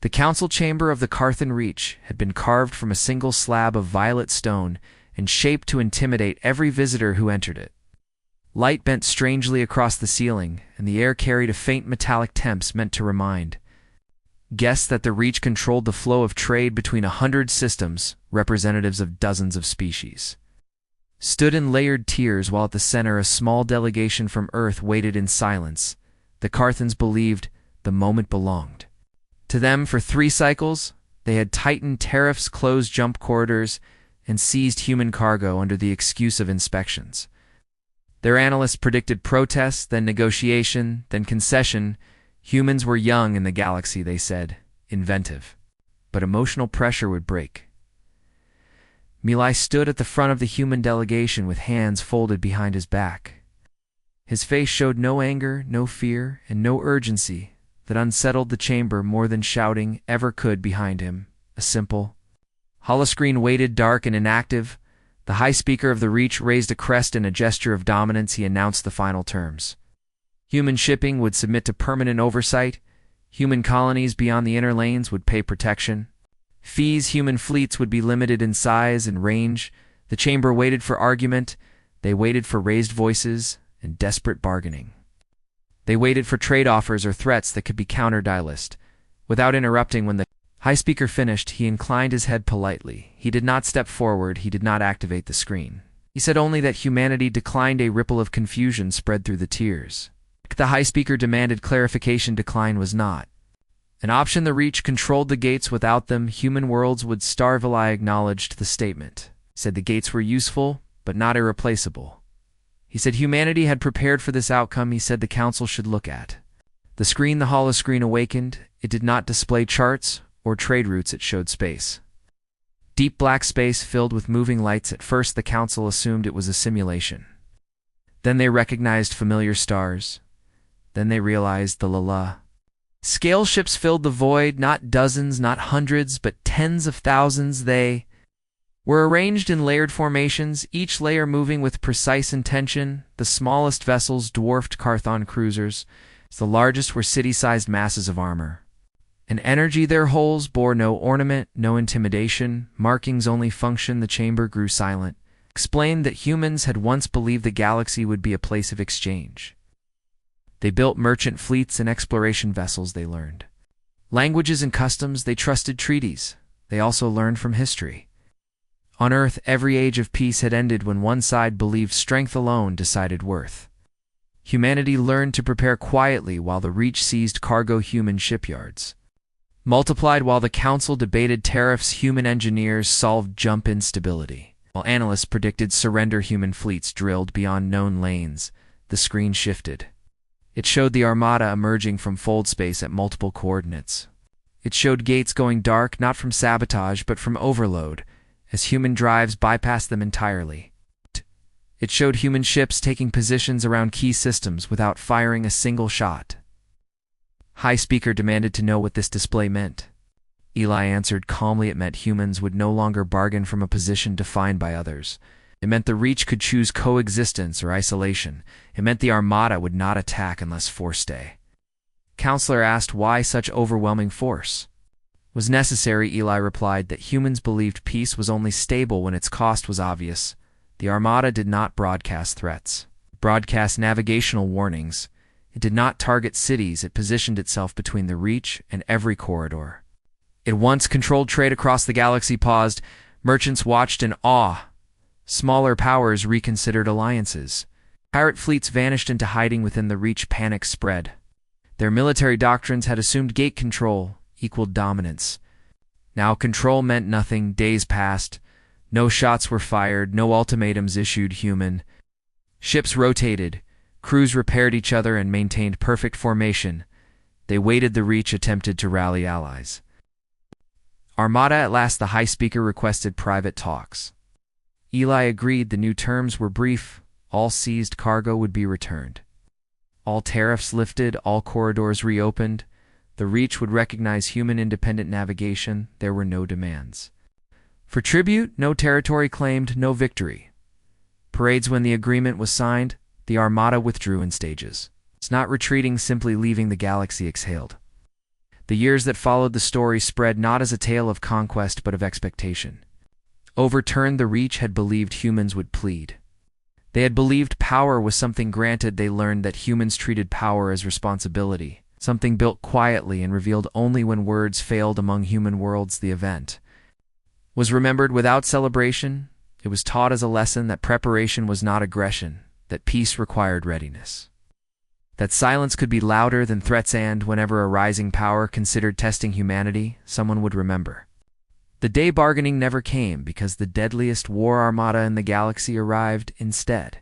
The council chamber of the Carthan Reach had been carved from a single slab of violet stone and shaped to intimidate every visitor who entered it. Light bent strangely across the ceiling, and the air carried a faint metallic temps meant to remind guests that the Reach controlled the flow of trade between 100 systems, representatives of dozens of species. Stood in layered tiers while at the center a small delegation from Earth waited in silence. The Carthans believed the moment belonged to them. For 3 cycles, they had tightened tariffs, closed jump corridors, and seized human cargo under the excuse of inspections. Their analysts predicted protests, then negotiation, then concession. Humans were young in the galaxy, they said, inventive. But emotional pressure would break. Milei stood at the front of the human delegation with hands folded behind his back. His face showed no anger, no fear, and no urgency that unsettled the chamber more than shouting ever could behind him. A simple holoscreen waited, dark and inactive. The high speaker of the Reach raised a crest in a gesture of dominance. He announced the final terms. Human shipping would submit to permanent oversight. Human colonies beyond the inner lanes would pay protection. Fees, human fleets would be limited in size and range. The chamber waited for argument. They waited for raised voices and desperate bargaining. They waited for trade offers or threats that could be countered. Deadliest. Without interrupting, when the high speaker finished, he inclined his head politely. He did not step forward. He did not activate the screen. He said only that humanity declined. A ripple of confusion spread through the tiers. The high speaker demanded clarification. Decline was not an option. The Reach controlled the gates. Without them, human worlds would starve. Eli acknowledged the statement. Said the gates were useful, but not irreplaceable. He said humanity had prepared for this outcome. He said the council should look at the screen. The holoscreen awakened. It did not display charts or trade routes. It showed space. Deep black space filled with moving lights. At first, the council assumed it was a simulation. Then they recognized familiar stars. Then they realized the Lala. Scale ships filled the void, not dozens, not hundreds, but tens of thousands. They were arranged in layered formations, each layer moving with precise intention. The smallest vessels dwarfed Carthon cruisers. The largest were city-sized masses of armor and energy. Their hulls bore no ornament, no intimidation. Markings only function. The chamber grew silent. Explained that humans had once believed the galaxy would be a place of exchange. They built merchant fleets and exploration vessels. They learned languages and customs. They trusted treaties. They also learned from history. On Earth, every age of peace had ended when one side believed strength alone decided worth. Humanity learned to prepare quietly while the Reach seized cargo. Human shipyards multiplied while the council debated tariffs. Human engineers solved jump instability, while analysts predicted surrender. Human fleets drilled beyond known lanes. The screen shifted. It showed the Armada emerging from fold space at multiple coordinates. It showed gates going dark, not from sabotage, but from overload, as human drives bypassed them entirely. It showed human ships taking positions around key systems without firing a single shot. High Speaker demanded to know what this display meant. Eli answered calmly. It meant humans would no longer bargain from a position defined by others. It meant the Reach could choose coexistence or isolation. It meant the Armada would not attack unless forced to. Counselor asked why such overwhelming force was necessary. Eli replied that humans believed peace was only stable when its cost was obvious. The Armada did not broadcast threats. It broadcast navigational warnings. It did not target cities. It positioned itself between the Reach and every corridor. It once controlled trade across the galaxy. Paused. Merchants watched in awe. Smaller powers reconsidered alliances. Pirate fleets vanished into hiding within the Reach. Panic spread. Their military doctrines had assumed gate control equaled dominance. Now control meant nothing. Days passed. No shots were fired. No ultimatums issued. Human ships rotated. Crews repaired each other and maintained perfect formation. They waited. The Reach attempted to rally allies. Armada. At last, the High Speaker requested private talks. Eli agreed. The new terms were brief. All seized cargo would be returned. All tariffs lifted. All corridors reopened. The Reach would recognize human independent navigation. There were no demands for tribute, no territory claimed, no victory parades. When the agreement was signed, the Armada withdrew in stages. It's not retreating, simply leaving the galaxy. Exhaled. The years that followed the story spread not as a tale of conquest but of expectation. Overturned, the Reach had believed humans would plead. They had believed power was something granted. They learned that humans treated power as responsibility, something built quietly and revealed only when words failed among human worlds. The event was remembered without celebration. It was taught as a lesson that preparation was not aggression, that peace required readiness, that silence could be louder than threats, and whenever a rising power considered testing humanity, someone would remember. The day bargaining never came because the deadliest war armada in the galaxy arrived instead.